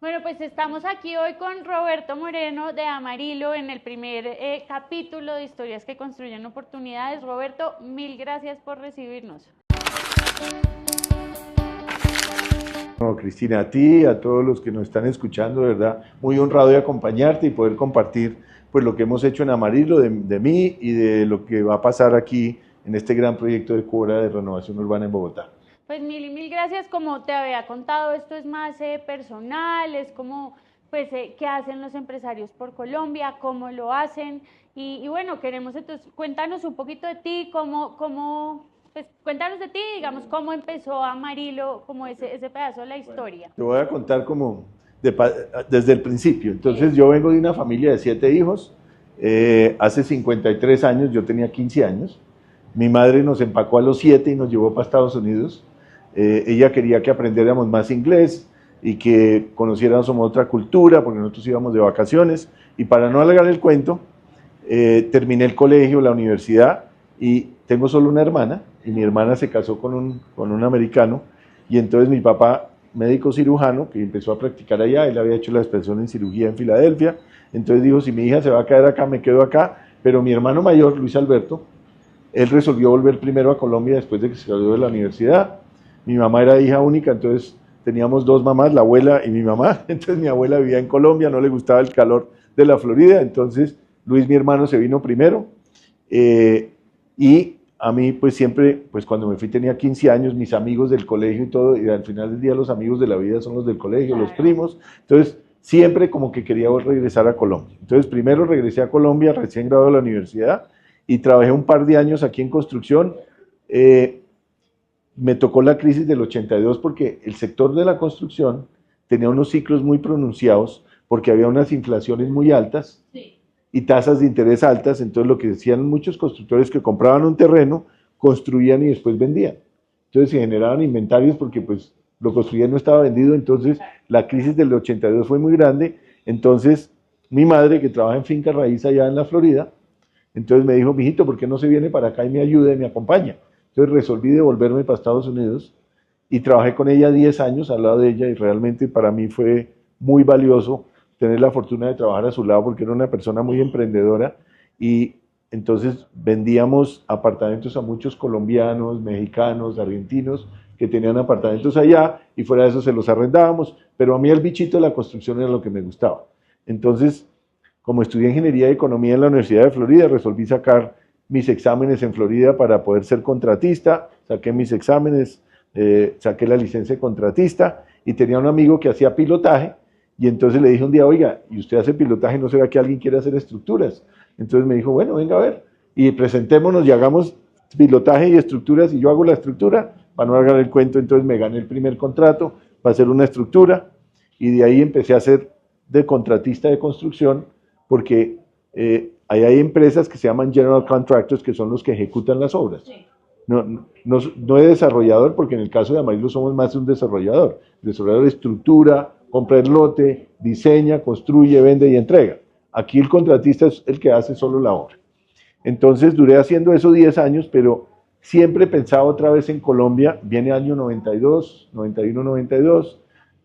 Bueno, pues estamos aquí hoy con Roberto Moreno de Amarillo en el primer capítulo de Historias que Construyen Oportunidades. Roberto, mil gracias por recibirnos. No, Cristina, a ti, a todos los que nos están escuchando, de verdad, muy honrado de acompañarte y poder compartir pues lo que hemos hecho en Amarillo, de mí y de lo que va a pasar aquí en este gran proyecto de Cobra de renovación urbana en Bogotá. Pues mil gracias. Como te había contado, esto es más personal, es como, pues, qué hacen los empresarios por Colombia, cómo lo hacen. Y bueno, queremos entonces, cuéntanos un poquito de ti, pues cuéntanos de ti, digamos, cómo empezó Amarillo, como ese pedazo de la historia. Te voy a contar como desde el principio. Entonces, yo vengo de una familia de 7 hijos. Hace 53 años, yo tenía 15 años. Mi madre nos empacó a los 7 y nos llevó para Estados Unidos. Ella quería que aprendiéramos más inglés y que conociéramos otra cultura, porque nosotros íbamos de vacaciones. Y para no alargar el cuento, terminé el colegio, la universidad, y tengo solo una hermana, y mi hermana se casó con un americano, y entonces mi papá, médico cirujano, que empezó a practicar allá, él había hecho la especialización en cirugía en Filadelfia, entonces dijo, si mi hija se va a quedar acá, me quedo acá, pero mi hermano mayor, Luis Alberto, él resolvió volver primero a Colombia después de que se graduó de la universidad. Mi mamá era hija única, entonces teníamos 2 mamás, la abuela y mi mamá. Entonces mi abuela vivía en Colombia, no le gustaba el calor de la Florida, entonces Luis, mi hermano, se vino primero. Y a mí, pues siempre, pues cuando me fui tenía 15 años, mis amigos del colegio y todo, y al final del día los amigos de la vida son los del colegio, los primos. Entonces, siempre como que quería regresar a Colombia. Entonces, primero regresé a Colombia, recién graduado de la universidad, y trabajé un par de años aquí en construcción. Me tocó la crisis del 82 porque el sector de la construcción tenía unos ciclos muy pronunciados porque había unas inflaciones muy altas y tasas de interés altas. Entonces lo que decían muchos constructores, que compraban un terreno, construían y después vendían. Entonces se generaban inventarios porque pues lo construían, no estaba vendido. Entonces la crisis del 82 fue muy grande. Entonces mi madre, que trabaja en finca raíz allá en la Florida, entonces me dijo, mijito, ¿por qué no se viene para acá y me ayuda y me acompaña? Entonces resolví devolverme para Estados Unidos y trabajé con ella 10 años al lado de ella, y realmente para mí fue muy valioso tener la fortuna de trabajar a su lado porque era una persona muy emprendedora. Y entonces vendíamos apartamentos a muchos colombianos, mexicanos, argentinos que tenían apartamentos allá, y fuera de eso se los arrendábamos, pero a mí el bichito de la construcción era lo que me gustaba. Entonces, como estudié Ingeniería de Economía en la Universidad de Florida, resolví sacar mis exámenes en Florida para poder ser contratista. Saqué mis exámenes, saqué la licencia de contratista, y tenía un amigo que hacía pilotaje, y entonces le dije un día, oiga, ¿y usted hace pilotaje? ¿No será que alguien quiere hacer estructuras? Entonces me dijo, bueno, venga a ver, y presentémonos y hagamos pilotaje y estructuras, y yo hago la estructura, para no alargar el cuento. Entonces me gané el primer contrato para hacer una estructura, y de ahí empecé a ser de contratista de construcción, porque ahí hay empresas que se llaman general contractors, que son los que ejecutan las obras. Sí. No de desarrollador, porque en el caso de Amarillo somos más un desarrollador. El desarrollador estructura, compra el lote, diseña, construye, vende y entrega. Aquí el contratista es el que hace solo la obra. Entonces duré haciendo eso 10 años, pero siempre pensaba otra vez en Colombia. Viene año 92, 91, 92,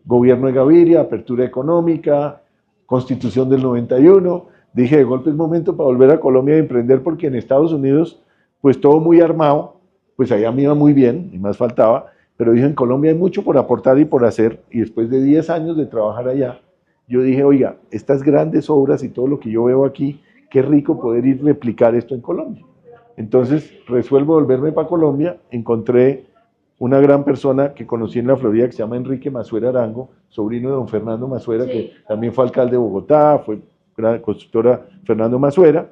gobierno de Gaviria, apertura económica, Constitución del 91. Dije, de golpe es momento para volver a Colombia y emprender, porque en Estados Unidos, pues todo muy armado, pues allá me iba muy bien, y más faltaba, pero dije, en Colombia hay mucho por aportar y por hacer. Y después de 10 años de trabajar allá, yo dije, oiga, estas grandes obras y todo lo que yo veo aquí, qué rico poder ir a replicar esto en Colombia. Entonces resuelvo volverme para Colombia. Encontré una gran persona que conocí en la Florida, que se llama Enrique Masuera Arango, sobrino de don Fernando Masuera, sí, que también fue alcalde de Bogotá, fue gran constructora Fernando Masuera,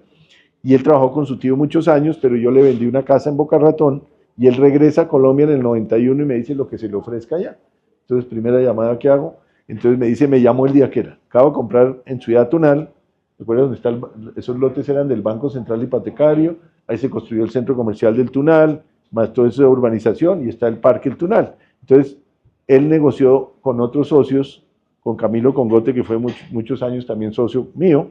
y él trabajó con su tío muchos años, pero yo le vendí una casa en Boca Ratón, y él regresa a Colombia en el 91 y me dice lo que se le ofrezca allá. Entonces, primera llamada que hago, entonces me dice, me llamo el día que era. Acabo de comprar en Ciudad Tunal, ¿recuerdas dónde está esos lotes eran del Banco Central Hipotecario? Ahí se construyó el centro comercial del Tunal, más toda esa urbanización, y está el Parque El Tunal. Entonces, él negoció con otros socios, con Camilo Congote, que fue muchos años también socio mío,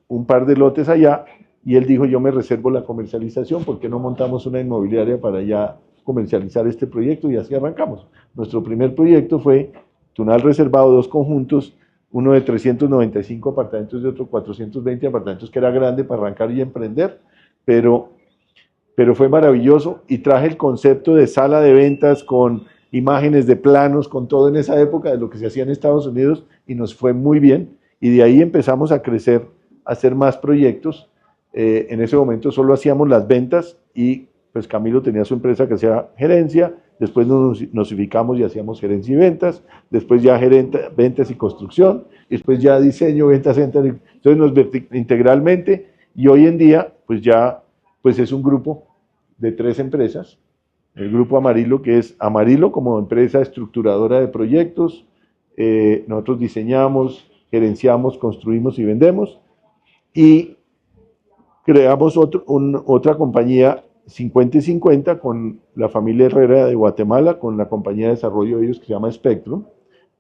un par de lotes allá, y él dijo, yo me reservo la comercialización, ¿por qué no montamos una inmobiliaria para ya comercializar este proyecto? Y así arrancamos. Nuestro primer proyecto fue Tunal reservado, 2 conjuntos, uno de 395 apartamentos y otro 420 apartamentos, que era grande para arrancar y emprender, pero fue maravilloso, y traje el concepto de sala de ventas con imágenes de planos, con todo en esa época de lo que se hacía en Estados Unidos, y nos fue muy bien, y de ahí empezamos a crecer, a hacer más proyectos. En ese momento solo hacíamos las ventas, y pues Camilo tenía su empresa que hacía gerencia, después nos nosificamos y hacíamos gerencia y ventas, después ya ventas y construcción, y después ya diseño, ventas, entonces nos integralmente, y hoy en día pues ya pues es un grupo de 3 empresas, el grupo Amarillo, que es Amarillo como empresa estructuradora de proyectos, nosotros diseñamos, gerenciamos, construimos y vendemos, y creamos otra compañía 50 y 50 con la familia Herrera de Guatemala, con la compañía de desarrollo de ellos que se llama Spectrum.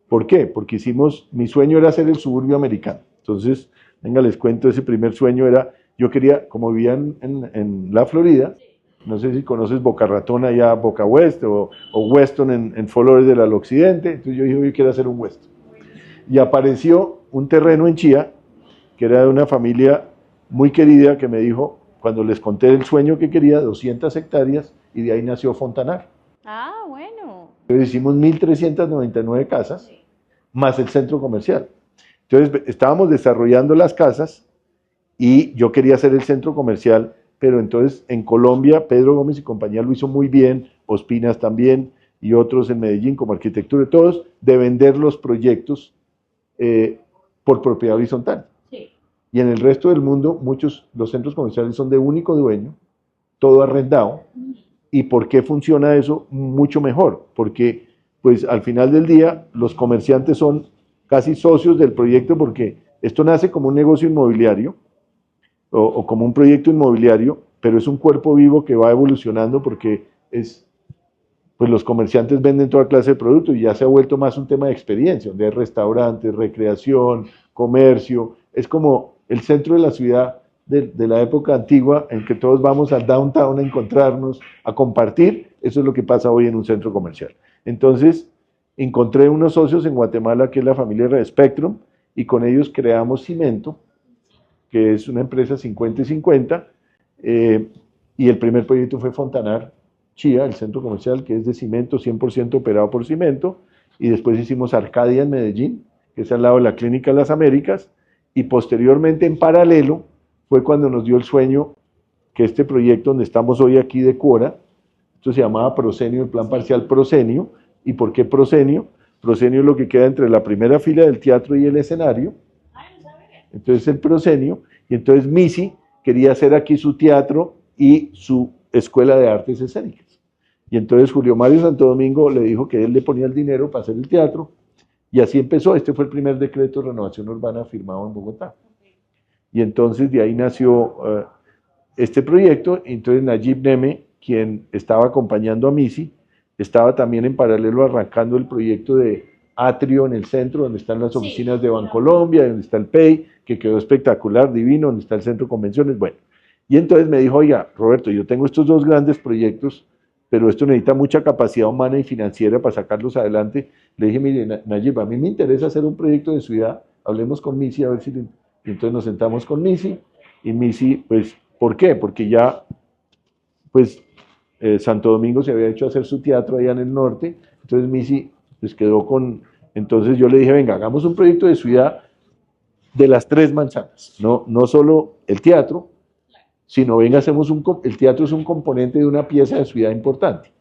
¿Por qué? Porque mi sueño era hacer el suburbio americano. Entonces, venga, les cuento, ese primer sueño era, yo quería, como vivía en la Florida, no sé si conoces Boca Ratón allá, Boca West, o Weston en Fort Lauderdale al occidente, entonces yo dije, yo quiero hacer un Weston. Y apareció un terreno en Chía, que era de una familia muy querida, que me dijo, cuando les conté el sueño que quería, 200 hectáreas, y de ahí nació Fontanar. Ah, bueno. Entonces hicimos 1.399 casas, más el centro comercial. Entonces estábamos desarrollando las casas, y yo quería hacer el centro comercial, pero entonces en Colombia, Pedro Gómez y compañía lo hizo muy bien, Ospinas también, y otros en Medellín como arquitectura, todos, de vender los proyectos por propiedad horizontal. Y en el resto del mundo, los centros comerciales son de único dueño, todo arrendado. ¿Y por qué funciona eso? Mucho mejor, porque pues al final del día los comerciantes son casi socios del proyecto, porque esto nace como un negocio inmobiliario o como un proyecto inmobiliario, pero es un cuerpo vivo que va evolucionando, porque pues los comerciantes venden toda clase de productos y ya se ha vuelto más un tema de experiencia, donde hay restaurantes, recreación, comercio, es como el centro de la ciudad de la época antigua, en que todos vamos al downtown a encontrarnos, a compartir. Eso es lo que pasa hoy en un centro comercial. Entonces, encontré unos socios en Guatemala, que es la familia de Spectrum, y con ellos creamos Cimento, que es una empresa 50 y 50, y el primer proyecto fue Fontanar Chía, el centro comercial, que es de cemento, 100% operado por Cimento, y después hicimos Arcadia en Medellín, que es al lado de la Clínica Las Américas, y posteriormente, en paralelo, fue cuando nos dio el sueño que este proyecto donde estamos hoy aquí de Cuora, esto se llamaba Prosenio, el plan parcial Prosenio. ¿Y por qué Prosenio? Prosenio es lo que queda entre la primera fila del teatro y el escenario. Entonces el Prosenio, y entonces Misi quería hacer aquí su teatro y su escuela de artes escénicas. Y entonces Julio Mario Santo Domingo le dijo que él le ponía el dinero para hacer el teatro, y así empezó. Este fue el primer decreto de renovación urbana firmado en Bogotá. Y entonces de ahí nació este proyecto. Entonces Nayib Neme, quien estaba acompañando a Misi, estaba también en paralelo arrancando el proyecto de Atrio en el centro, donde están las oficinas de Bancolombia, donde está el PEI, que quedó espectacular, divino, donde está el centro de convenciones. Bueno, y entonces me dijo, oiga, Roberto, yo tengo estos 2 grandes proyectos, pero esto necesita mucha capacidad humana y financiera para sacarlos adelante. Le dije, mire, Nayib, a mí me interesa hacer un proyecto de ciudad, hablemos con Misi a ver si... Y entonces nos sentamos con Misi, y Misi, pues, ¿por qué? Porque ya, pues, Santo Domingo se había hecho hacer su teatro allá en el norte, entonces Misi, pues, quedó con... Entonces yo le dije, venga, hagamos un proyecto de ciudad de las 3 manzanas, no solo el teatro, sino venga, el teatro es un componente de una pieza de ciudad importante.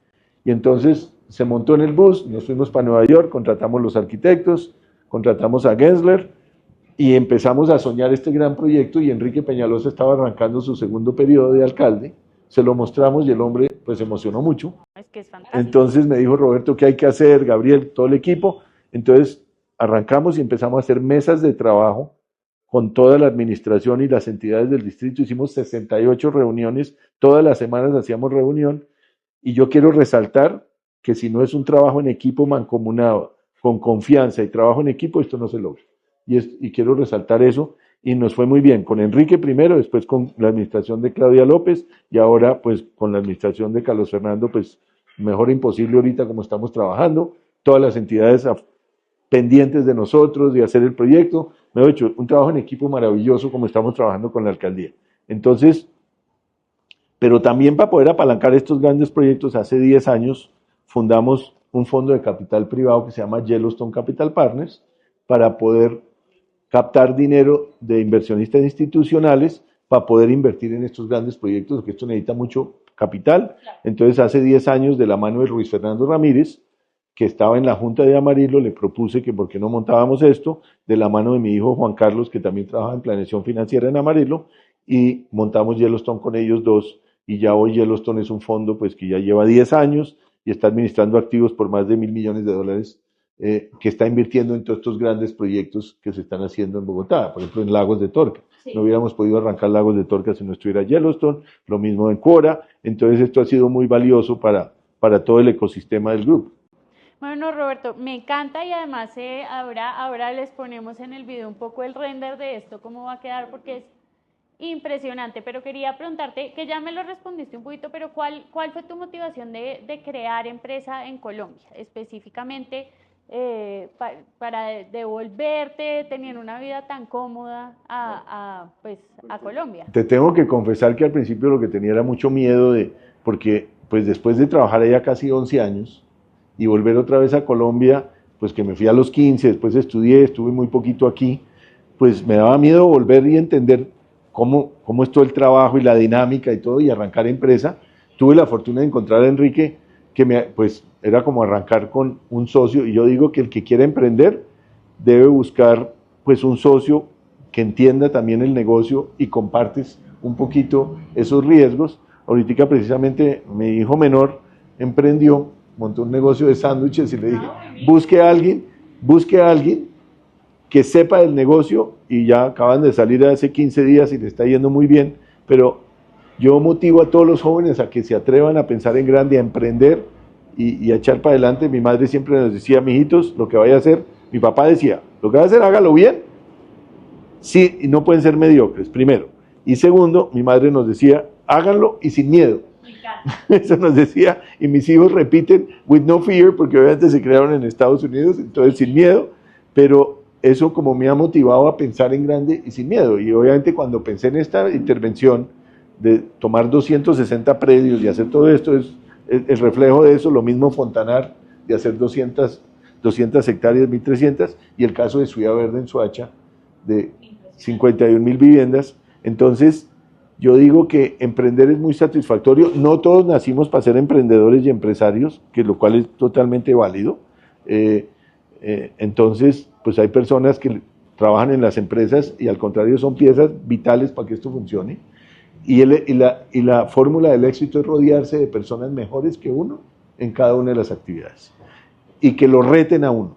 Y entonces se montó en el bus, nos fuimos para Nueva York, contratamos los arquitectos, contratamos a Gensler, y empezamos a soñar este gran proyecto, y Enrique Peñalosa estaba arrancando su segundo periodo de alcalde, se lo mostramos y el hombre pues se emocionó mucho. Es que es fantástico. Entonces me dijo, Roberto, ¿qué hay que hacer? Gabriel, todo el equipo. Entonces arrancamos y empezamos a hacer mesas de trabajo con toda la administración y las entidades del distrito. Hicimos 68 reuniones, todas las semanas hacíamos reunión, y yo quiero resaltar que si no es un trabajo en equipo mancomunado, con confianza y trabajo en equipo, esto no se logra. Y quiero resaltar eso, y nos fue muy bien, con Enrique primero, después con la administración de Claudia López, y ahora pues con la administración de Carlos Fernando, pues mejor imposible ahorita como estamos trabajando, todas las entidades pendientes de nosotros, de hacer el proyecto. Me he hecho un trabajo en equipo maravilloso como estamos trabajando con la alcaldía. Entonces, pero también para poder apalancar estos grandes proyectos, hace 10 años fundamos un fondo de capital privado que se llama Yellowstone Capital Partners para poder captar dinero de inversionistas institucionales para poder invertir en estos grandes proyectos, porque esto necesita mucho capital. Entonces, hace 10 años, de la mano de Luis Fernando Ramírez, que estaba en la Junta de Amarillo, le propuse que por qué no montábamos esto, de la mano de mi hijo Juan Carlos, que también trabaja en planeación financiera en Amarillo, y montamos Yellowstone con ellos dos, y ya hoy Yellowstone es un fondo pues que ya lleva 10 años y está administrando activos por más de $1.000 millones, que está invirtiendo en todos estos grandes proyectos que se están haciendo en Bogotá, por ejemplo en Lagos de Torca. Sí. No hubiéramos podido arrancar Lagos de Torca si no estuviera Yellowstone, lo mismo en Quora. Entonces esto ha sido muy valioso para todo el ecosistema del grupo. Bueno, Roberto, me encanta, y además ahora les ponemos en el video un poco el render de esto, cómo va a quedar, porque es impresionante. Pero quería preguntarte, que ya me lo respondiste un poquito, pero ¿cuál fue tu motivación de crear empresa en Colombia? Específicamente para devolverte, teniendo una vida tan cómoda a Colombia. Te tengo que confesar que al principio lo que tenía era mucho miedo, porque pues después de trabajar allá casi 11 años, y volver otra vez a Colombia, pues que me fui a los 15, después estudié, estuve muy poquito aquí, pues me daba miedo volver y entender cómo es todo el trabajo y la dinámica y todo, y arrancar empresa. Tuve la fortuna de encontrar a Enrique, que pues era como arrancar con un socio, y yo digo que el que quiera emprender debe buscar pues un socio que entienda también el negocio y compartes un poquito esos riesgos. Ahorita precisamente mi hijo menor emprendió, montó un negocio de sándwiches, y le dije, busque a alguien que sepa del negocio, y ya acaban de salir hace 15 días y le está yendo muy bien. Pero yo motivo a todos los jóvenes a que se atrevan a pensar en grande, a emprender y a echar para adelante. Mi madre siempre nos decía, mijitos, lo que vaya a hacer, mi papá decía, lo que vaya a hacer, hágalo bien, sí, y no pueden ser mediocres, primero. Y segundo, mi madre nos decía, háganlo y sin miedo. Eso nos decía, y mis hijos repiten, with no fear, porque obviamente se crearon en Estados Unidos, entonces sin miedo, pero eso como me ha motivado a pensar en grande y sin miedo. Y obviamente cuando pensé en esta intervención de tomar 260 predios y hacer todo esto, es el reflejo de eso. Lo mismo Fontanar, de hacer 200 hectáreas, 1.300, y el caso de Ciudad Verde en Soacha, de 51.000 viviendas. Entonces, yo digo que emprender es muy satisfactorio. No todos nacimos para ser emprendedores y empresarios, lo cual es totalmente válido. Entonces, pues hay personas que trabajan en las empresas y al contrario son piezas vitales para que esto funcione. Y la fórmula del éxito es rodearse de personas mejores que uno en cada una de las actividades. Y que lo reten a uno.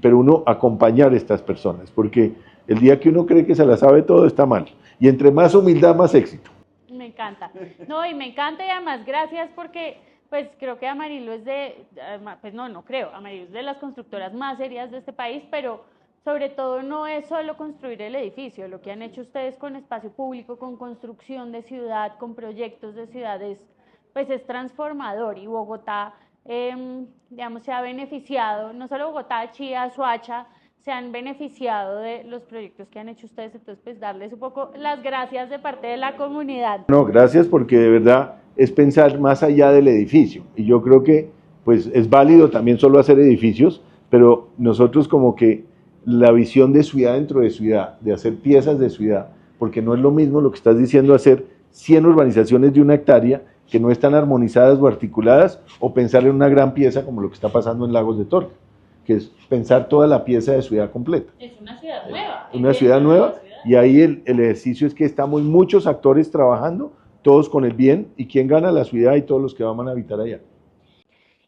Pero uno acompañar a estas personas, porque el día que uno cree que se la sabe todo está mal. Y entre más humildad, más éxito. Me encanta. No, y me encanta, y además gracias, porque pues creo que Amarillo es Amarillo es de las constructoras más serias de este país, pero sobre todo no es solo construir el edificio. Lo que han hecho ustedes con espacio público, con construcción de ciudad, con proyectos de ciudades, pues es transformador. Y Bogotá, se ha beneficiado, no solo Bogotá, Chía, Soacha, se han beneficiado de los proyectos que han hecho ustedes. Entonces, pues darles un poco las gracias de parte de la comunidad. No, gracias, porque de verdad es pensar más allá del edificio. Y yo creo que pues es válido también solo hacer edificios, pero nosotros como que la visión de ciudad dentro de ciudad, de hacer piezas de ciudad, porque no es lo mismo lo que estás diciendo, hacer 100 urbanizaciones de 1 hectárea que no están armonizadas o articuladas, o pensar en una gran pieza como lo que está pasando en Lagos de Torca, que es pensar toda la pieza de ciudad completa. Es una ciudad nueva. Una ciudad nueva, y ahí el ejercicio es que estamos muchos actores trabajando, todos con el bien, y quién gana, la ciudad y todos los que van a habitar allá.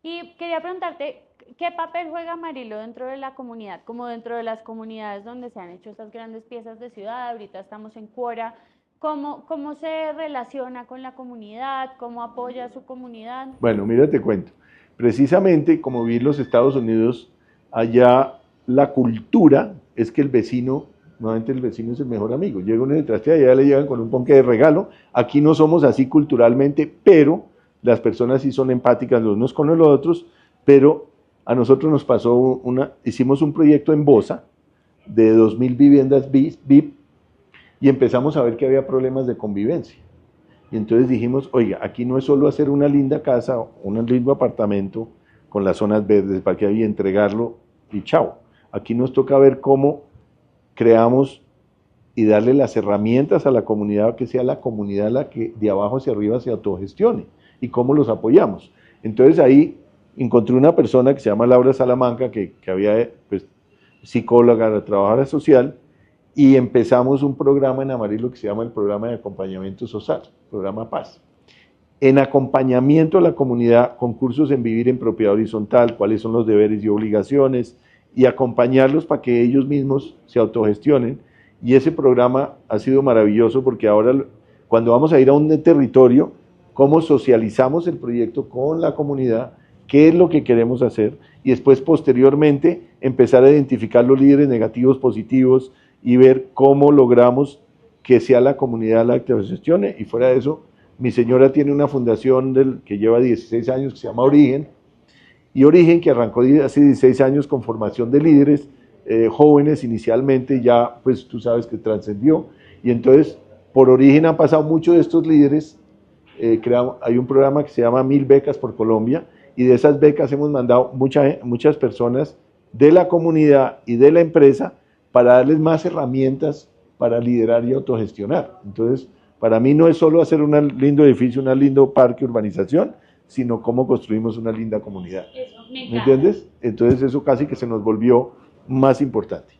Y quería preguntarte, ¿qué papel juega Amarillo dentro de la comunidad, como dentro de las comunidades donde se han hecho estas grandes piezas de ciudad? Ahorita estamos en Quora. ¿Cómo se relaciona con la comunidad? ¿Cómo apoya a su comunidad? Bueno, mira, te cuento. Precisamente, como vi en los Estados Unidos, allá la cultura es que el vecino, nuevamente el vecino es el mejor amigo. Llega uno detrás de allá, le llegan con un ponque de regalo. Aquí no somos así culturalmente, pero las personas sí son empáticas los unos con los otros, pero a nosotros nos pasó hicimos un proyecto en Bosa de 2000 viviendas VIP y empezamos a ver que había problemas de convivencia. Y entonces dijimos, oiga, aquí no es solo hacer una linda casa, un lindo apartamento con las zonas verdes para que ahí entregarlo y chao. Aquí nos toca ver cómo creamos y darle las herramientas a la comunidad, que sea la comunidad la que de abajo hacia arriba se autogestione y cómo los apoyamos. Entonces ahí encontré una persona que se llama Laura Salamanca, que había pues, psicóloga, trabajadora social, y empezamos un programa en Amarillo que se llama el Programa de Acompañamiento Social, Programa Paz. En acompañamiento a la comunidad, con cursos en vivir en propiedad horizontal, cuáles son los deberes y obligaciones, y acompañarlos para que ellos mismos se autogestionen. Y ese programa ha sido maravilloso porque ahora, cuando vamos a ir a un territorio, cómo socializamos el proyecto con la comunidad, qué es lo que queremos hacer, y después, posteriormente, empezar a identificar los líderes negativos, positivos, y ver cómo logramos que sea la comunidad la que se gestione. Y fuera de eso, mi señora tiene una fundación que lleva 16 años que se llama Origen, y Origen, que arrancó hace 16 años con formación de líderes jóvenes inicialmente, ya pues tú sabes que trascendió, y entonces por Origen han pasado muchos de estos líderes. Hay un programa que se llama 1000 becas por Colombia, y de esas becas hemos mandado muchas personas de la comunidad y de la empresa para darles más herramientas para liderar y autogestionar. Entonces, para mí no es solo hacer un lindo edificio, un lindo parque, urbanización, sino cómo construimos una linda comunidad. ¿Me entiendes? Entonces eso casi que se nos volvió más importante.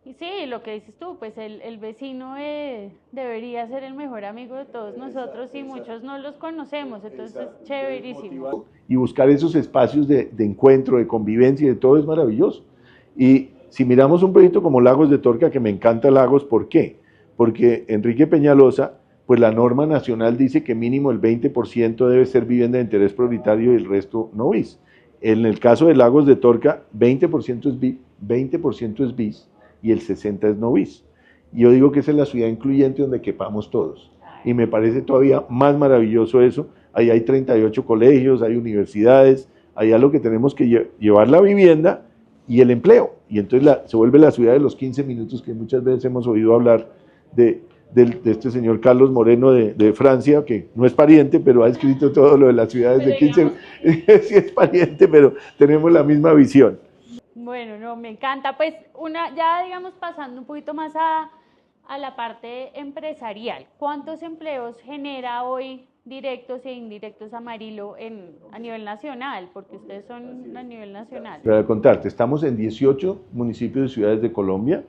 Y sí, lo que dices tú, pues el vecino debería ser el mejor amigo de todos nosotros y muchos no los conocemos, entonces es chéverísimo. Y buscar esos espacios de encuentro, de convivencia, de todo es maravilloso. Y si miramos un proyecto como Lagos de Torca, que me encanta Lagos, ¿por qué? Porque Enrique Peñalosa, pues la norma nacional dice que mínimo el 20% debe ser vivienda de interés prioritario y el resto no bis. En el caso de Lagos de Torca, 20% es bis, 20% es bis y el 60% es no bis. Yo digo que esa es la ciudad incluyente donde quepamos todos. Y me parece todavía más maravilloso eso. Ahí hay 38 colegios, hay universidades, allá lo que tenemos que llevar la vivienda y el empleo. Y entonces se vuelve la ciudad de los 15 minutos que muchas veces hemos oído hablar de este señor Carlos Moreno de Francia, que no es pariente, pero ha escrito todo lo de las ciudades de 15. Sí es pariente, pero tenemos la misma visión. Bueno, no, me encanta. Pues ya digamos pasando un poquito más a la parte empresarial, ¿cuántos empleos genera hoy directos e indirectos Amarillo a nivel nacional? Porque ustedes son a nivel nacional. Para contarte, estamos en 18 municipios y ciudades de Colombia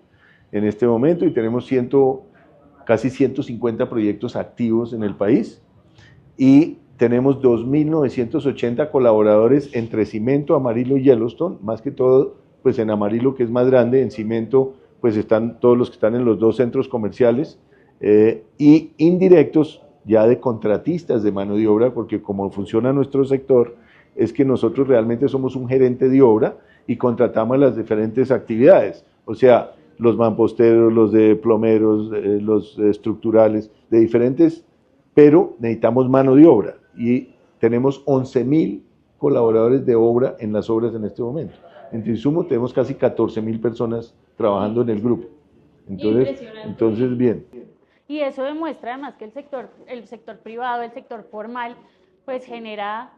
en este momento y tenemos casi 150 proyectos activos en el país y tenemos 2.980 colaboradores entre Cimento, Amarillo y Yellowstone, más que todo pues en Amarillo, que es más grande, en Cimento pues están todos los que están en los 2 centros comerciales y indirectos ya de contratistas de mano de obra, porque como funciona nuestro sector es que nosotros realmente somos un gerente de obra y contratamos las diferentes actividades, o sea, los mamposteros, los de plomeros, los estructurales, de diferentes, pero necesitamos mano de obra y tenemos 11.000 colaboradores de obra en las obras en este momento. En Insumo tenemos casi 14.000 personas trabajando en el grupo. Entonces bien. Y eso demuestra además que el sector privado, el sector formal, pues genera,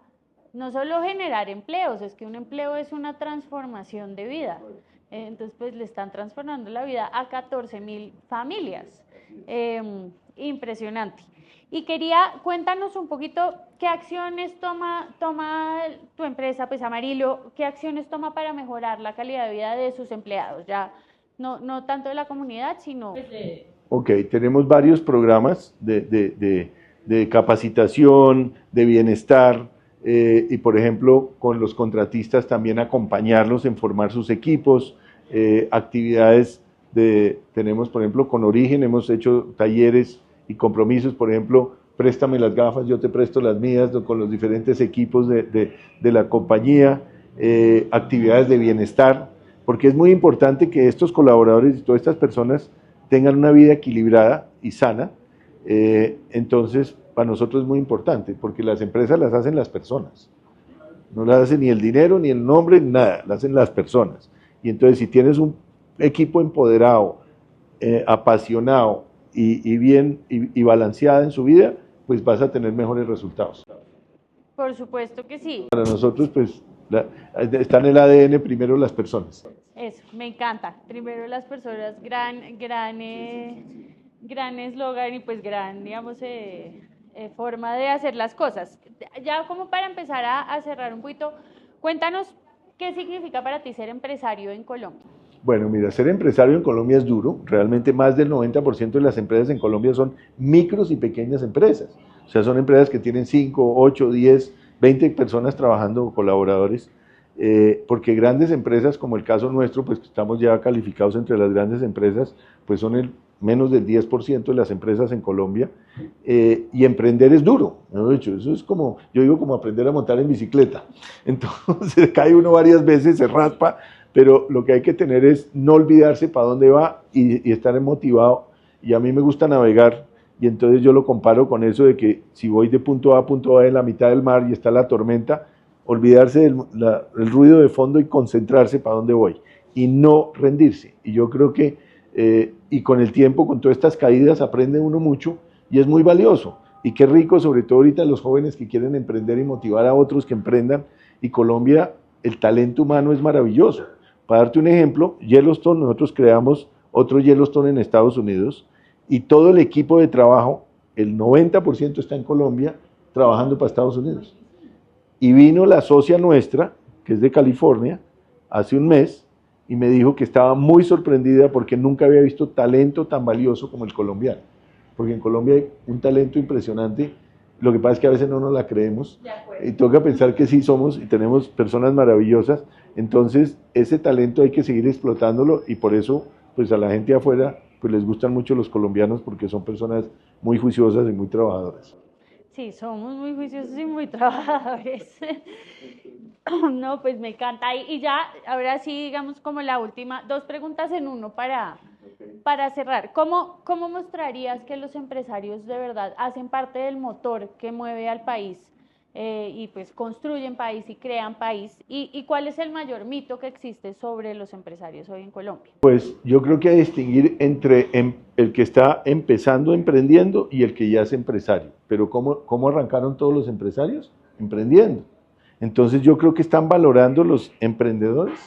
no solo generar empleos, es que un empleo es una transformación de vida. Entonces, pues le están transformando la vida a 14.000 familias. Impresionante. Y cuéntanos un poquito qué acciones toma tu empresa, pues Amarillo, qué acciones toma para mejorar la calidad de vida de sus empleados, ya no tanto de la comunidad, sino... Ok, tenemos varios programas de capacitación, de bienestar, y por ejemplo con los contratistas también acompañarlos en formar sus equipos, actividades tenemos por ejemplo con Origen, hemos hecho talleres y compromisos, por ejemplo, préstame las gafas, yo te presto las mías, con los diferentes equipos de la compañía, actividades de bienestar, porque es muy importante que estos colaboradores y todas estas personas tengan una vida equilibrada y sana. Entonces para nosotros es muy importante, porque las empresas las hacen las personas. no la hace ni el dinero, ni el nombre, ni nada, la hacen las personas. Y entonces si tienes un equipo empoderado, apasionado y bien y balanceada en su vida, pues vas a tener mejores resultados. Por supuesto que sí. Para nosotros, pues, está en el ADN primero las personas. Eso, me encanta. Primero las personas, gran eslogan y pues gran, digamos, forma de hacer las cosas. Ya como para empezar a cerrar un poquito, cuéntanos qué significa para ti ser empresario en Colombia. Bueno, mira, ser empresario en Colombia es duro. Realmente más del 90% de las empresas en Colombia son micros y pequeñas empresas. O sea, son empresas que tienen 5, 8, 10, 20 personas trabajando, colaboradores. Porque grandes empresas, como el caso nuestro, pues estamos ya calificados entre las grandes empresas, pues son menos del 10% de las empresas en Colombia. Y emprender es duro, ¿no? De hecho, eso es como, yo digo, como aprender a montar en bicicleta. Entonces cae uno varias veces, se raspa, pero lo que hay que tener es no olvidarse para dónde va y estar motivado. Y a mí me gusta navegar, y entonces yo lo comparo con eso de que si voy de punto A a punto B en la mitad del mar y está la tormenta, olvidarse del ruido de fondo y concentrarse para dónde voy y no rendirse. Y yo creo que, y con el tiempo, con todas estas caídas, aprende uno mucho y es muy valioso. Y qué rico, sobre todo ahorita los jóvenes que quieren emprender y motivar a otros que emprendan. Y Colombia, el talento humano es maravilloso. Para darte un ejemplo, Yellowstone, nosotros creamos otro Yellowstone en Estados Unidos y todo el equipo de trabajo, el 90% está en Colombia trabajando para Estados Unidos. Y vino la socia nuestra, que es de California, hace un mes, y me dijo que estaba muy sorprendida porque nunca había visto talento tan valioso como el colombiano. Porque en Colombia hay un talento impresionante, lo que pasa es que a veces no nos la creemos, y toca pensar que sí somos y tenemos personas maravillosas, entonces ese talento hay que seguir explotándolo y por eso pues a la gente de afuera pues les gustan mucho los colombianos porque son personas muy juiciosas y muy trabajadoras. Sí, somos muy juiciosos y muy trabajadores. No, pues me encanta. Y ya, ahora sí, digamos como la última, 2 preguntas en uno para cerrar. ¿Cómo mostrarías que los empresarios de verdad hacen parte del motor que mueve al país y pues construyen país y crean país? ¿Y cuál es el mayor mito que existe sobre los empresarios hoy en Colombia? Pues yo creo que hay que distinguir entre el que está empezando emprendiendo y el que ya es empresario. Pero ¿cómo arrancaron todos los empresarios? Emprendiendo. Entonces yo creo que están valorando los emprendedores,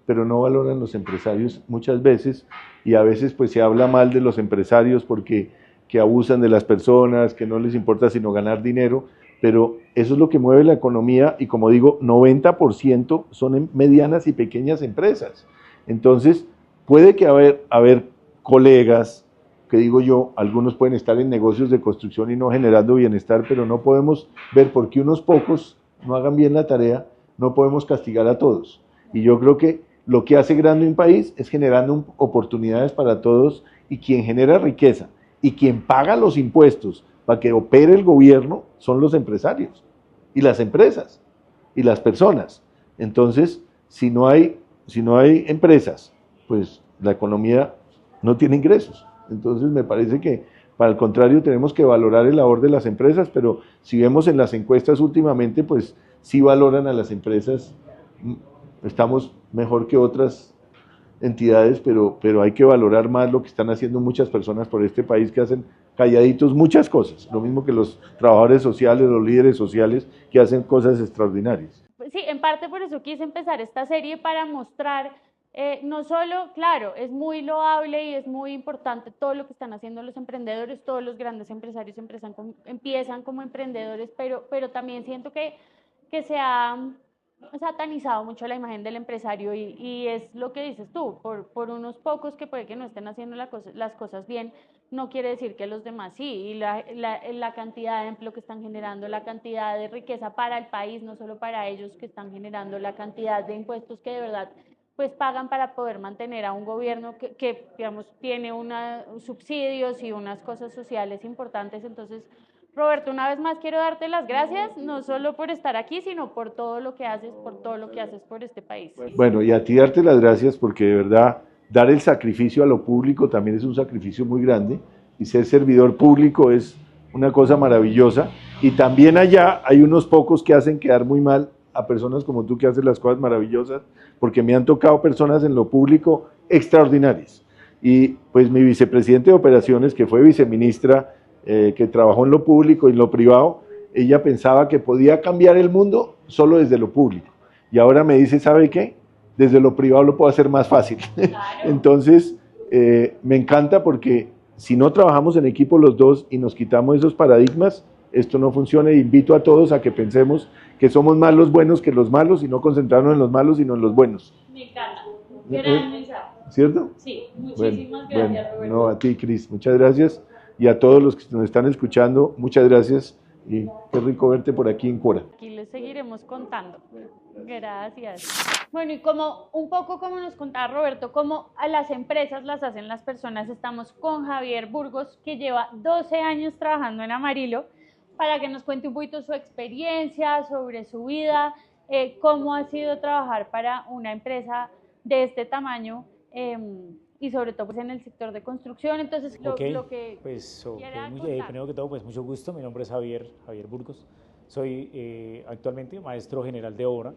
pero no valoran los empresarios muchas veces, y a veces pues se habla mal de los empresarios porque que abusan de las personas, que no les importa sino ganar dinero, pero eso es lo que mueve la economía y como digo, 90% son medianas y pequeñas empresas. Entonces puede que haber colegas, que digo yo, algunos pueden estar en negocios de construcción y no generando bienestar, pero no podemos ver por qué unos pocos no hagan bien la tarea, no podemos castigar a todos. Y yo creo que lo que hace grande un país es generando oportunidades para todos, y quien genera riqueza y quien paga los impuestos para que opere el gobierno son los empresarios y las empresas y las personas. Entonces, si no hay empresas, pues la economía no tiene ingresos. Entonces me parece que, para el contrario, tenemos que valorar el labor de las empresas, pero si vemos en las encuestas últimamente, pues sí valoran a las empresas, estamos mejor que otras entidades, pero hay que valorar más lo que están haciendo muchas personas por este país, que hacen calladitos muchas cosas, lo mismo que los trabajadores sociales, los líderes sociales, que hacen cosas extraordinarias. Pues sí, en parte por eso quise empezar esta serie, para mostrar no solo, claro, es muy loable y es muy importante todo lo que están haciendo los emprendedores, todos los grandes empresarios empiezan como emprendedores, pero también siento que se ha satanizado mucho la imagen del empresario y es lo que dices tú, por unos pocos que puede que no estén haciendo las cosas bien, no quiere decir que los demás sí, y la cantidad de empleo que están generando, la cantidad de riqueza para el país, no solo para ellos que están generando, la cantidad de impuestos que de verdad pues pagan para poder mantener a un gobierno que digamos, tiene subsidios y unas cosas sociales importantes. Entonces, Roberto, una vez más quiero darte las gracias, no solo por estar aquí, sino por todo lo que haces, por este país. Bueno, y a ti darte las gracias porque de verdad dar el sacrificio a lo público también es un sacrificio muy grande, y ser servidor público es una cosa maravillosa, y también allá hay unos pocos que hacen quedar muy mal a personas como tú que hacen las cosas maravillosas, porque me han tocado personas en lo público extraordinarias. Y pues mi vicepresidente de operaciones, que fue viceministra, que trabajó en lo público y en lo privado, ella pensaba que podía cambiar el mundo solo desde lo público. Y ahora me dice, ¿sabe qué? Desde lo privado lo puedo hacer más fácil. Claro. Entonces, me encanta porque si no trabajamos en equipo los dos y nos quitamos esos paradigmas, esto no funciona. Invito a todos a que pensemos que somos más los buenos que los malos y no concentrarnos en los malos, sino en los buenos. Me encanta. Gran mensaje. ¿Cierto? Sí, muchísimas gracias, Roberto. No, a ti, Cris, muchas gracias. Y a todos los que nos están escuchando, muchas gracias. Y qué rico verte por aquí en Cora. Aquí les seguiremos contando. Gracias. Bueno, y como un poco como nos contaba Roberto, como a las empresas las hacen las personas, estamos con Javier Burgos, que lleva 12 años trabajando en Amarillo, para que nos cuente un poquito su experiencia, sobre su vida, cómo ha sido trabajar para una empresa de este tamaño, y sobre todo pues en el sector de construcción. Entonces lo que pues, primero que todo, pues mucho gusto. Mi nombre es Javier Burgos. Soy actualmente maestro general de obra.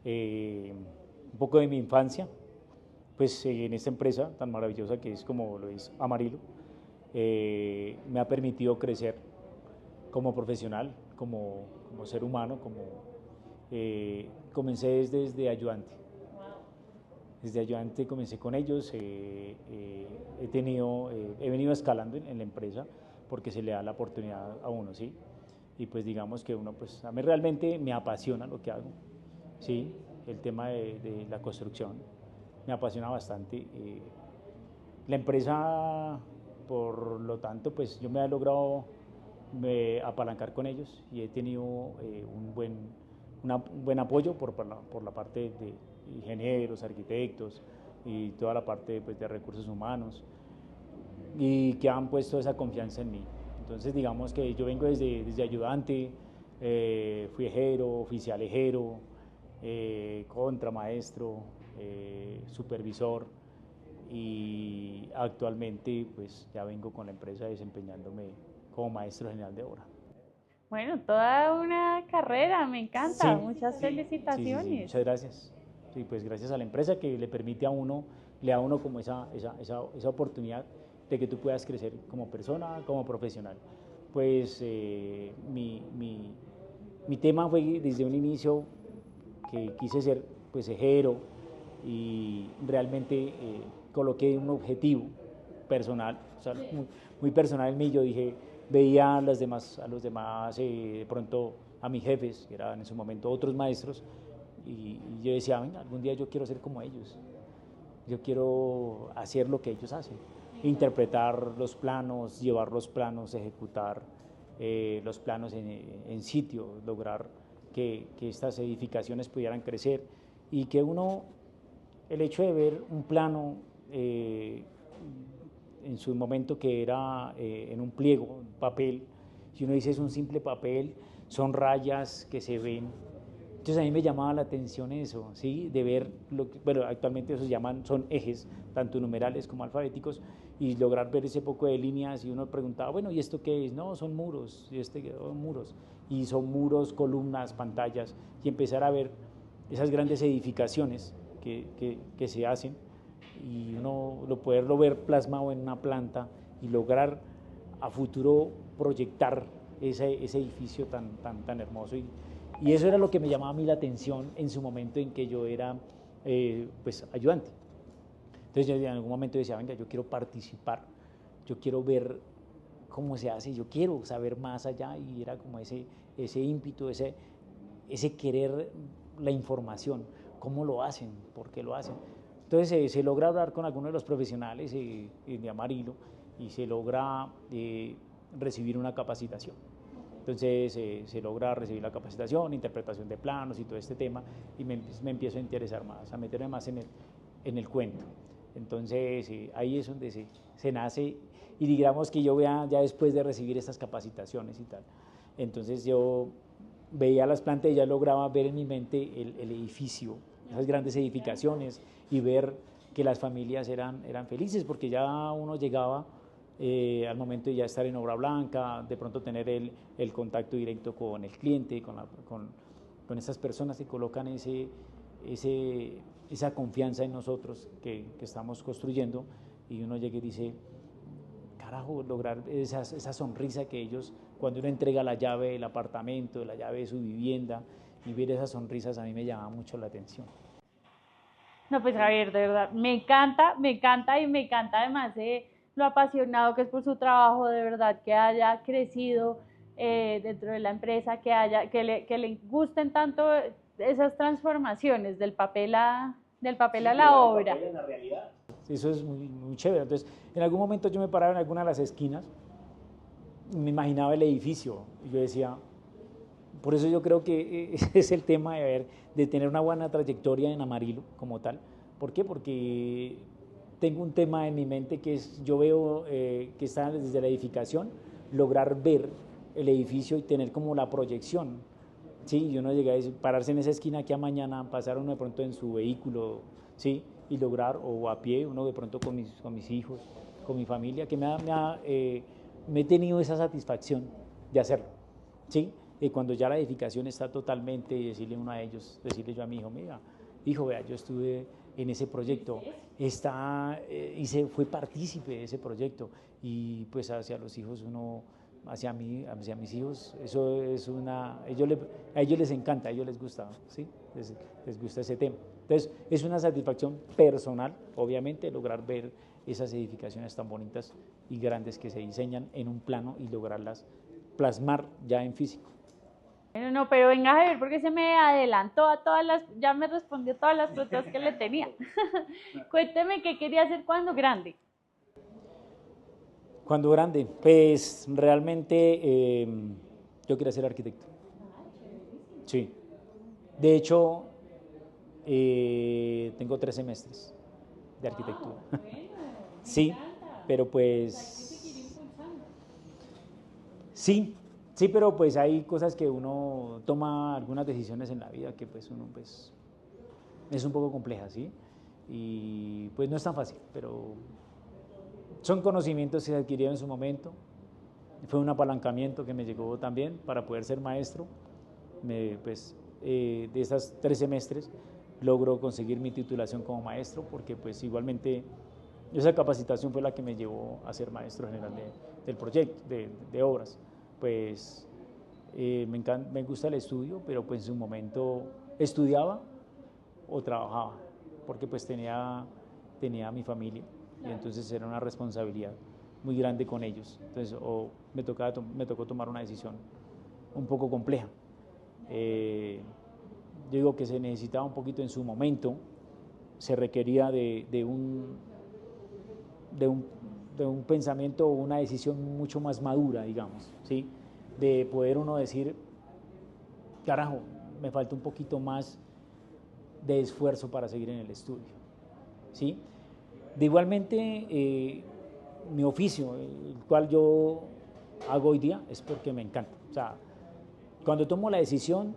Un poco de mi infancia pues en esta empresa tan maravillosa que es como lo es Amarillo, me ha permitido crecer como profesional, como ser humano, comencé desde ayudante. Desde ayudante comencé con ellos, he venido escalando en la empresa porque se le da la oportunidad a uno, ¿sí? Y pues digamos que uno, pues a mí realmente me apasiona lo que hago, ¿sí? El tema de la construcción me apasiona bastante. La empresa, por lo tanto, pues yo me he logrado apalancar con ellos y he tenido un buen apoyo por la parte de ingenieros, arquitectos y toda la parte pues, de recursos humanos, y que han puesto esa confianza en mí. Entonces digamos que yo vengo desde ayudante, fui ejero, oficial ejero, contramaestro, supervisor, y actualmente pues ya vengo con la empresa desempeñándome como maestro general de obra. Bueno, toda una carrera, me encanta, sí, muchas felicitaciones. Sí, muchas gracias. Sí, pues gracias a la empresa que le permite a uno, le da a uno como esa oportunidad de que tú puedas crecer como persona, como profesional. Pues mi tema fue desde un inicio que quise ser pues ejero, y realmente coloqué un objetivo personal, o sea, muy personal en mí. Yo dije, veía a los demás, de pronto a mis jefes, que eran en su momento otros maestros, y yo decía, venga, algún día yo quiero ser como ellos, yo quiero hacer lo que ellos hacen, interpretar los planos, llevar los planos, ejecutar los planos en sitio, lograr que estas edificaciones pudieran crecer, y que el hecho de ver un plano en su momento que era en un pliego, un papel, si uno dice es un simple papel, son rayas que se ven. Entonces a mí me llamaba la atención eso, ¿sí? De ver, bueno, actualmente eso son ejes, tanto numerales como alfabéticos, y lograr ver ese poco de líneas, y uno preguntaba, bueno, ¿y esto qué es? No, son muros, y son muros, columnas, pantallas, y empezar a ver esas grandes edificaciones que se hacen, y uno poderlo ver plasmado en una planta y lograr a futuro proyectar ese edificio tan hermoso. Y eso era lo que me llamaba a mí la atención en su momento en que yo era pues ayudante. Entonces yo en algún momento decía, venga, yo quiero participar, yo quiero ver cómo se hace, yo quiero saber más allá, y era como ese ímpetu, ese querer la información, cómo lo hacen, por qué lo hacen. Entonces se logra hablar con algunos de los profesionales de Amarillo, y se logra recibir una capacitación. Entonces se logra recibir la capacitación, interpretación de planos y todo este tema, y me empiezo a interesar más, a meterme más en el cuento. Entonces ahí es donde se nace, y digamos que yo ya después de recibir estas capacitaciones y tal, entonces yo veía las plantas y ya lograba ver en mi mente el edificio, esas grandes edificaciones, y ver que las familias eran felices, porque ya uno llegaba al momento de ya estar en obra blanca, de pronto tener el contacto directo con el cliente, con con estas personas que colocan esa confianza en nosotros que estamos construyendo, y uno llega y dice, carajo, lograr esa sonrisa que ellos, cuando uno entrega la llave del apartamento, la llave de su vivienda, y ver esas sonrisas a mí me llama mucho la atención. No, pues Javier, de verdad, me encanta y me encanta además lo apasionado que es por su trabajo, de verdad, que haya crecido dentro de la empresa, que le gusten tanto esas transformaciones del papel a la obra. En la realidad. Eso es muy chévere. Entonces, en algún momento yo me paraba en alguna de las esquinas, me imaginaba el edificio, y yo decía, por eso yo creo que es el tema de tener una buena trayectoria en Amarillo como tal. ¿Por qué? Porque tengo un tema en mi mente que es, yo veo que está desde la edificación, lograr ver el edificio y tener como la proyección. Sí, y uno llega a pararse en esa esquina aquí a mañana, pasar uno de pronto en su vehículo, sí, y lograr, o a pie, uno de pronto con mis hijos, con mi familia, que me he tenido esa satisfacción de hacerlo, sí. Y cuando ya la edificación está totalmente, y decirle uno a ellos, decirle yo a mi hijo, mira, hijo, vea, yo estuve en ese proyecto, fue partícipe de ese proyecto, y pues hacia los hijos uno, hacia mis hijos, eso es a ellos les encanta, a ellos les gusta, ¿sí? Les gusta ese tema. Entonces, es una satisfacción personal, obviamente, lograr ver esas edificaciones tan bonitas y grandes que se diseñan en un plano y lograrlas plasmar ya en físico. Bueno, no, pero venga Javier, porque se me adelantó ya me respondió todas las preguntas que le tenía. Cuénteme qué quería hacer cuando grande. Cuando grande, pues realmente yo quería ser arquitecto. Sí. De hecho, tengo 3 semestres de arquitectura. Sí, pero pues sí, pero pues hay cosas que uno toma algunas decisiones en la vida que pues uno pues es un poco compleja, ¿sí? Y pues no es tan fácil, pero son conocimientos que se adquirieron en su momento. Fue un apalancamiento que me llegó también para poder ser maestro. De esas 3 semestres logro conseguir mi titulación como maestro, porque pues igualmente esa capacitación fue la que me llevó a ser maestro general del proyecto, de obras. Pues me gusta el estudio, pero pues en su momento estudiaba o trabajaba, porque pues tenía mi familia, y entonces era una responsabilidad muy grande con ellos. Entonces me tocó tomar una decisión un poco compleja. Yo digo que se necesitaba un poquito en su momento, se requería de un pensamiento o una decisión mucho más madura, digamos, ¿sí? De poder uno decir, carajo, me falta un poquito más de esfuerzo para seguir en el estudio, ¿sí? De igualmente, mi oficio, el cual yo hago hoy día, es porque me encanta. O sea, cuando tomo la decisión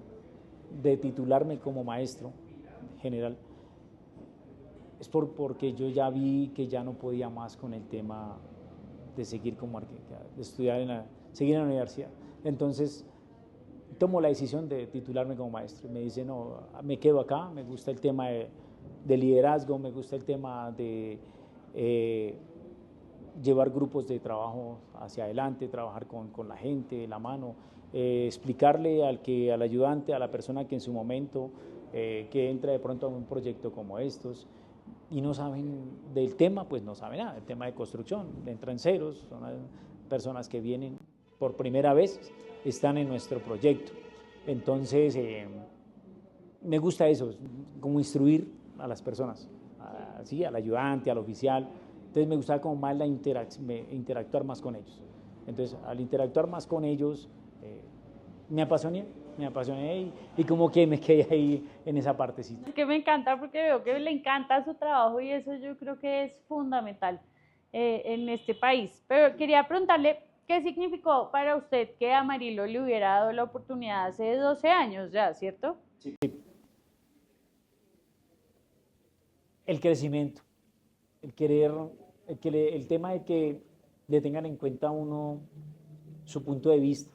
de titularme como maestro general, es porque yo ya vi que ya no podía más con el tema de seguir como arquitecto, de estudiar seguir en la universidad. Entonces, tomo la decisión de titularme como maestro. Me dice, no, me quedo acá, me gusta el tema de liderazgo, me gusta el tema de llevar grupos de trabajo hacia adelante, trabajar con la gente, de la mano, explicarle al ayudante, a la persona que en su momento que entra de pronto a un proyecto como estos y no saben del tema, pues no saben nada, el tema de construcción, entran ceros, son personas que vienen por primera vez, están en nuestro proyecto. Entonces, me gusta eso, como instruir a las personas, ¿sí? Al ayudante, al oficial. Entonces me gustaba como más interactuar más con ellos. Entonces, al interactuar más con ellos, me apasioné y como que me quedé ahí en esa partecita. Es que me encanta porque veo que le encanta su trabajo y eso yo creo que es fundamental en este país. Pero quería preguntarle, ¿qué significó para usted que Amarillo le hubiera dado la oportunidad hace 12 años ya, cierto? Sí. El crecimiento, el querer, el tema de que le tengan en cuenta a uno su punto de vista,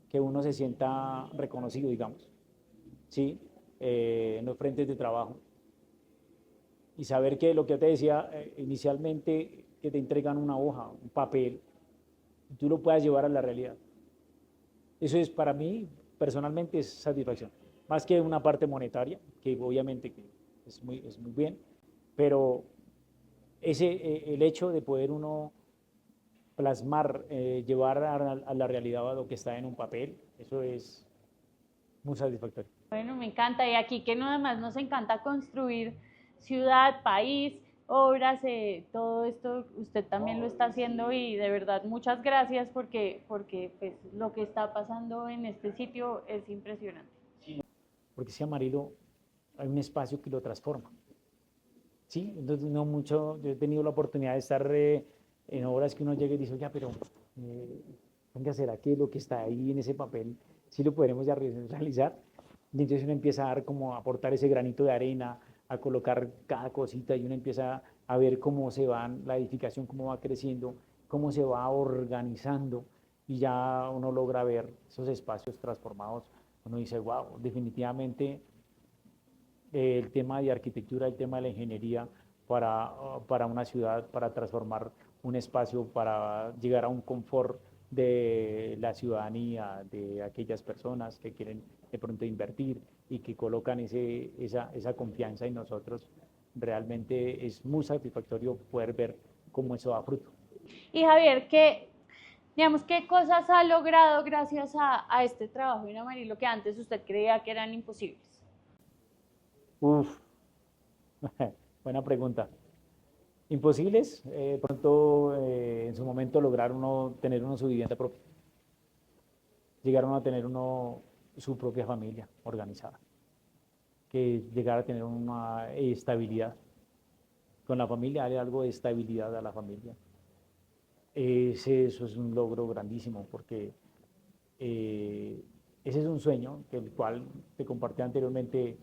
que uno se sienta reconocido, digamos. ¿sí? En los frentes de trabajo. Y saber que lo que yo te decía inicialmente, que te entregan una hoja, un papel, tú lo puedas llevar a la realidad. Eso es para mí, personalmente, es satisfacción. Más que una parte monetaria, que obviamente que es muy bien, pero el hecho de poder uno plasmar, llevar a la realidad lo que está en un papel, eso es muy satisfactorio. Bueno, me encanta. Y aquí que no, además nos encanta construir ciudad, país, obras, todo esto usted también lo está haciendo y de verdad muchas gracias porque pues, lo que está pasando en este sitio es impresionante. Porque si Amarillo hay un espacio que lo transforma. Sí, entonces no mucho, yo he tenido la oportunidad de estar en obras que uno llega y dice, oye, pero venga, ¿será que lo que está ahí en ese papel sí lo podremos ya realizar? Y entonces uno empieza a dar como a aportar ese granito de arena, a colocar cada cosita y uno empieza a ver cómo se va la edificación, cómo va creciendo, cómo se va organizando y ya uno logra ver esos espacios transformados. Uno dice, wow, definitivamente el tema de arquitectura, el tema de la ingeniería para una ciudad, para transformar un espacio, para llegar a un confort de la ciudadanía, de aquellas personas que quieren de pronto invertir y que colocan esa confianza en nosotros, realmente es muy satisfactorio poder ver cómo eso da fruto. Y Javier, digamos, ¿qué cosas ha logrado gracias a este trabajo en Amarillo que antes usted creía que eran imposibles? Uf, buena pregunta. Imposibles, pronto en su momento lograr tener su vivienda propia. Llegaron a tener su propia familia organizada. Que llegar a tener una estabilidad. Con la familia, darle algo de estabilidad a la familia. Eso es un logro grandísimo porque ese es un sueño, el cual te compartí anteriormente,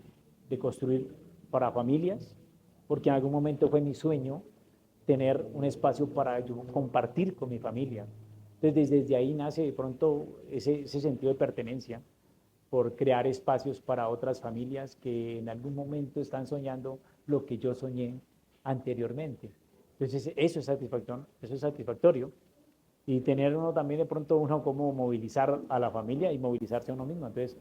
de construir para familias, porque en algún momento fue mi sueño tener un espacio para yo compartir con mi familia. Entonces desde ahí nace de pronto ese sentido de pertenencia por crear espacios para otras familias que en algún momento están soñando lo que yo soñé anteriormente. Entonces eso es satisfactorio y tener uno también de pronto como movilizar a la familia y movilizarse a uno mismo. Entonces,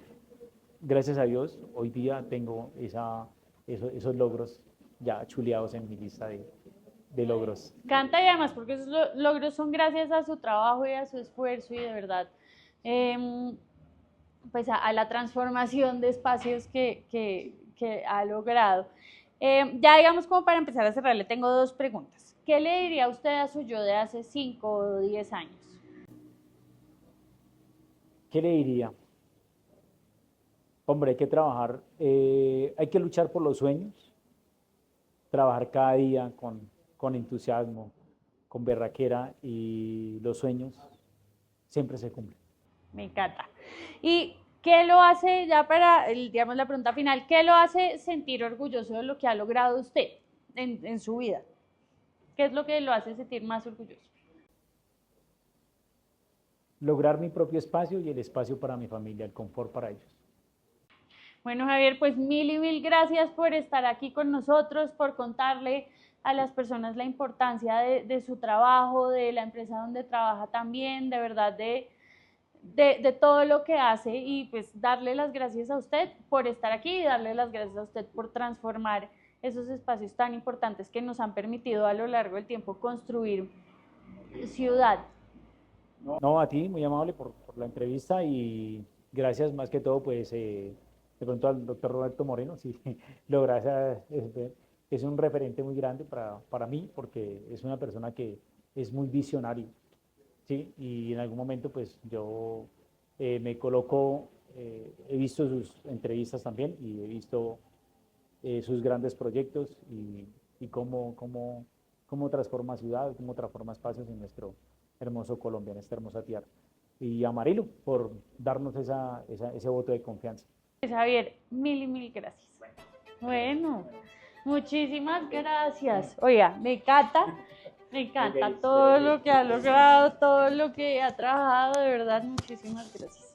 gracias a Dios, hoy día tengo esos logros ya chuleados en mi lista de logros. Canta y además porque esos logros son gracias a su trabajo y a su esfuerzo y de verdad pues a la transformación de espacios que ha logrado. Ya digamos como para empezar a cerrar, le tengo dos preguntas. ¿Qué le diría usted a su yo de hace 5 o 10 años? ¿Qué le diría? Hombre, hay que trabajar, hay que luchar por los sueños, trabajar cada día con entusiasmo, con berraquera y los sueños siempre se cumplen. Me encanta. ¿Y qué lo hace, ya para, digamos, la pregunta final, qué lo hace sentir orgulloso de lo que ha logrado usted en su vida? ¿Qué es lo que lo hace sentir más orgulloso? Lograr mi propio espacio y el espacio para mi familia, el confort para ellos. Bueno, Javier, pues mil y mil gracias por estar aquí con nosotros, por contarle a las personas la importancia de su trabajo, de la empresa donde trabaja también, de verdad, de todo lo que hace y pues darle las gracias a usted por estar aquí y darle las gracias a usted por transformar esos espacios tan importantes que nos han permitido a lo largo del tiempo construir ciudad. No, a ti, muy amable por la entrevista y gracias más que todo pues de pronto al doctor Roberto Moreno, sí, es un referente muy grande para mí porque es una persona que es muy visionario, ¿sí? Y en algún momento pues yo me coloco, he visto sus entrevistas también y he visto sus grandes proyectos y cómo transforma ciudad, cómo transforma espacios en nuestro hermoso Colombia, en esta hermosa tierra. Y a Amarillo por darnos ese voto de confianza. Javier, mil y mil gracias. Bueno, muchísimas gracias. Oiga, me encanta todo lo que ha logrado, todo lo que ha trabajado, de verdad, muchísimas gracias.